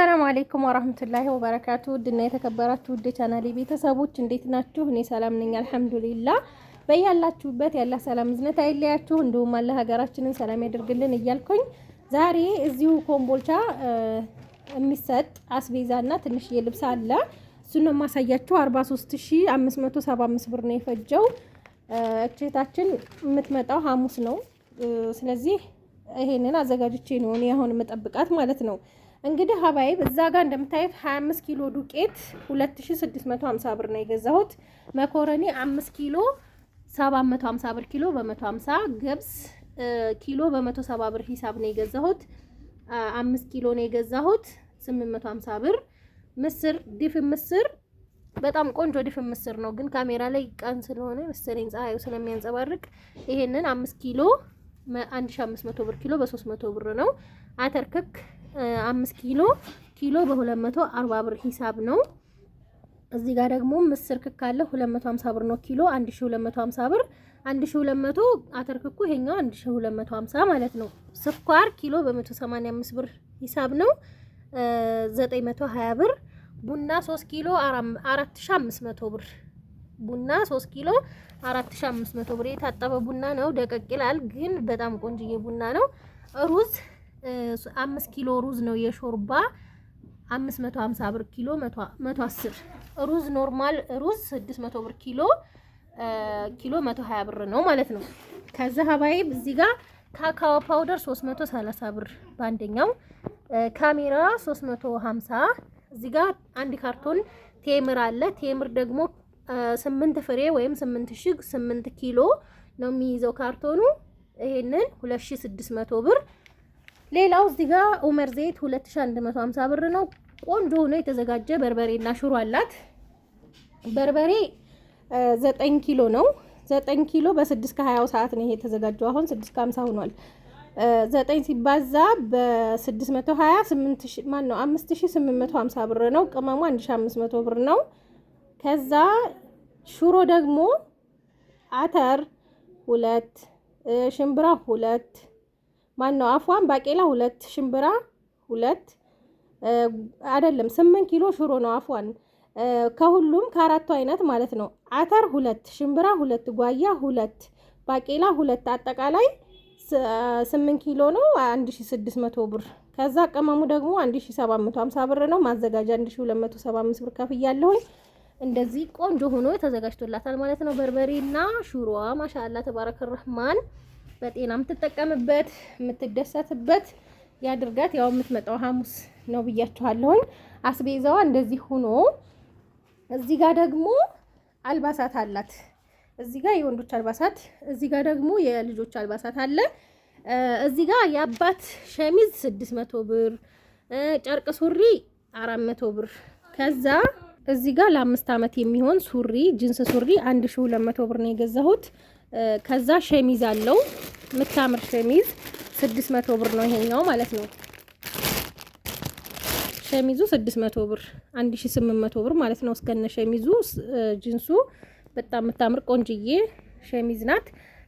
አሰላሙ አለይኩም ወራህመቱላሂ ወበረካቱ። ድና የተከበራችሁ ውድ ቻናሌ ቤተሰቦች እንዴት ናችሁ? እኔ ሰላም ነኝ አልሐምዱሊላህ። በያላችሁበት ያለ ሰላም እዝነት አይለያችሁ፣ እንዲሁም አላህ ሀገራችንን ሰላም ያደርግልን እያልኩኝ ዛሬ እዚሁ ኮምቦልቻ የሚሰጥ አስቤዛና ትንሽ የልብስ አለ። እሱን ነው የማሳያችሁ። 43575 ብር ነው የፈጀው። እህታችን የምትመጣው ሐሙስ ነው። ስለዚህ ይሄንን አዘጋጅቼ ነው እኔ አሁን የምጠብቃት ማለት ነው። እንግዲህ ሀባይብ እዛ ጋር እንደምታዩት 25 ኪሎ ዱቄት 2650 ብር ነው የገዛሁት። መኮረኒ 5 ኪሎ 750 ብር ኪሎ በ150፣ ገብስ ኪሎ በ170 ብር ሂሳብ ነው የገዛሁት። 5 ኪሎ ነው የገዛሁት 850 ብር። ምስር ድፍን ምስር በጣም ቆንጆ ድፍን ምስር ነው፣ ግን ካሜራ ላይ ቀን ስለሆነ መሰለኝ ፀሐዩ ስለሚያንጸባርቅ ይሄንን 5 ኪሎ 1500 ብር ኪሎ በ300 ብር ነው። አተር ክክ 5 ኪሎ በ240 ብር ሂሳብ ነው። እዚህ ጋር ደግሞ ምስር ክክ አለ 250 ብር ነው ኪሎ 1250 ብር። 1200 አተር ክኩ ይሄኛው 1250 ማለት ነው። ስኳር ኪሎ በ185 ብር ሂሳብ ነው 920 ብር። ቡና 3 ኪሎ 4500 ብር። ቡና 3 ኪሎ 4500 ብር። የታጠበ ቡና ነው፣ ደቀቅ ይላል ግን በጣም ቆንጆዬ ቡና ነው። ሩዝ 5 ኪሎ ሩዝ ነው የሾርባ 550 ብር ኪሎ 110። ሩዝ ኖርማል ሩዝ 600 ብር ኪሎ 120 ብር ነው ማለት ነው። ከዛ ሀባይብ እዚህ ጋር ካካኦ ፓውደር 330 ብር በአንደኛው፣ ካሜራ 350። እዚህ ጋር አንድ ካርቶን ቴምር አለ። ቴምር ደግሞ 8 ፍሬ ወይም 8 ኪሎ ነው የሚይዘው ካርቶኑ። ይሄንን 2600 ብር። ሌላው እዚህ ጋር ኡመር ዘይት 2150 ብር ነው። ቆንጆ ሆኖ የተዘጋጀ በርበሬና ሽሮ አላት። በርበሬ 9 ኪሎ ነው። 9 ኪሎ በ6 ከ20 ሰዓት ነው ይሄ የተዘጋጀው። አሁን 6 ከ50 ሆኗል። 9 ሲባዛ በ620 8000 ማን ነው 5850 ብር ነው። ቅመሙ 1500 ብር ነው። ከዛ ሽሮ ደግሞ አተር 2፣ ሽምብራ 2፣ ማን ነው አፏን ባቄላ 2፣ ሽምብራ 2 አይደለም 8 ኪሎ ሽሮ ነው አፏን። ከሁሉም ከአራቱ አይነት ማለት ነው። አተር 2፣ ሽምብራ 2፣ ጓያ 2፣ ባቄላ 2፣ አጠቃላይ 8 ኪሎ ነው 1600 ብር። ከዛ ቅመሙ ደግሞ 1750 ብር ነው። ማዘጋጃ 1275 ብር ከፍያለሁኝ። እንደዚህ ቆንጆ ሆኖ ተዘጋጅቶላታል ማለት ነው። በርበሬና ሹሮዋ ማሻአላ ተባረከ ረህማን። በጤና የምትጠቀምበት የምትደሰትበት ያድርጋት። ያው የምትመጣው ሐሙስ ነው ብያችኋለሁኝ። አስቤዛዋ እንደዚህ ሆኖ እዚህ ጋር ደግሞ አልባሳት አላት። እዚህ ጋር የወንዶች አልባሳት፣ እዚህ ጋር ደግሞ የልጆች አልባሳት አለ። እዚህ ጋር የአባት ሸሚዝ 600 ብር፣ ጨርቅ ሱሪ 400 ብር። ከዛ እዚህ ጋር ለ5 አመት የሚሆን ሱሪ ጂንስ ሱሪ 1200 ብር ነው የገዛሁት። ከዛ ሸሚዝ አለው የምታምር ሸሚዝ 600 ብር ነው ይሄኛው ማለት ነው። ሸሚዙ 600 ብር 1800 ብር ማለት ነው እስከነ ሸሚዙ። ጂንሱ በጣም የምታምር ቆንጅዬ ሸሚዝ ናት።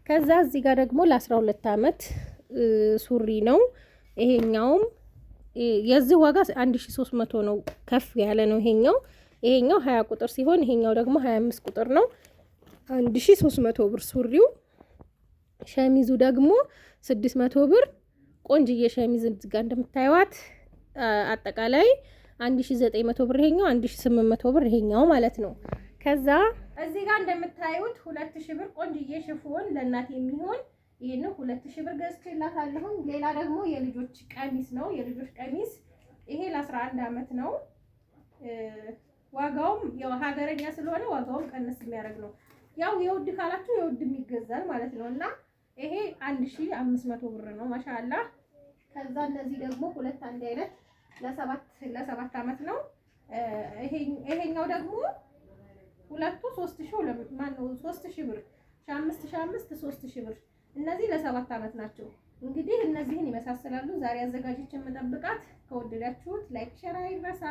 ከዛ እዚህ ጋር ደግሞ ለ12 አመት ሱሪ ነው። ይሄኛውም የዚህ ዋጋ 1300 ነው፣ ከፍ ያለ ነው ይሄኛው 20 ቁጥር ሲሆን ይሄኛው ደግሞ 25 ቁጥር ነው። 1300 ብር ሱሪው። ሸሚዙ ደግሞ 600 ብር ቆንጅዬ ሸሚዝ እዚህ ጋር እንደምታዩት አጠቃላይ 1900 ብር ይሄኛው፣ 1800 ብር ይሄኛው ማለት ነው። ከዛ እዚህ ጋር እንደምታዩት 2000 ብር ቆንጅዬ ሽፎን ለእናት የሚሆን ይሄን 2000 ብር ገዝቼላታለሁ። ሌላ ደግሞ የልጆች ቀሚስ ነው። የልጆች ቀሚስ ይሄ ለ11 አመት ነው። ዋጋውም ያው ሀገረኛ ስለሆነ ዋጋውም ቀንስ የሚያደርግ ነው። ያው የውድ ካላችሁ የውድ የሚገዛል ማለት ነው። እና ይሄ 1500 ብር ነው ማሻአላ። ከዛ እነዚህ ደግሞ ሁለት አንድ አይነት ለ7 አመት ነው። ይሄኛው ደግሞ ሁለቱ 3000 ማን ነው 3000 ብር 5500 3000 ብር። እነዚህ ለ7 አመት ናቸው። እንግዲህ እነዚህን ይመሳሰላሉ። ዛሬ አዘጋጅቼ የምጠብቃት። ከወደዳችሁት ላይክ ሼር አይረሳ።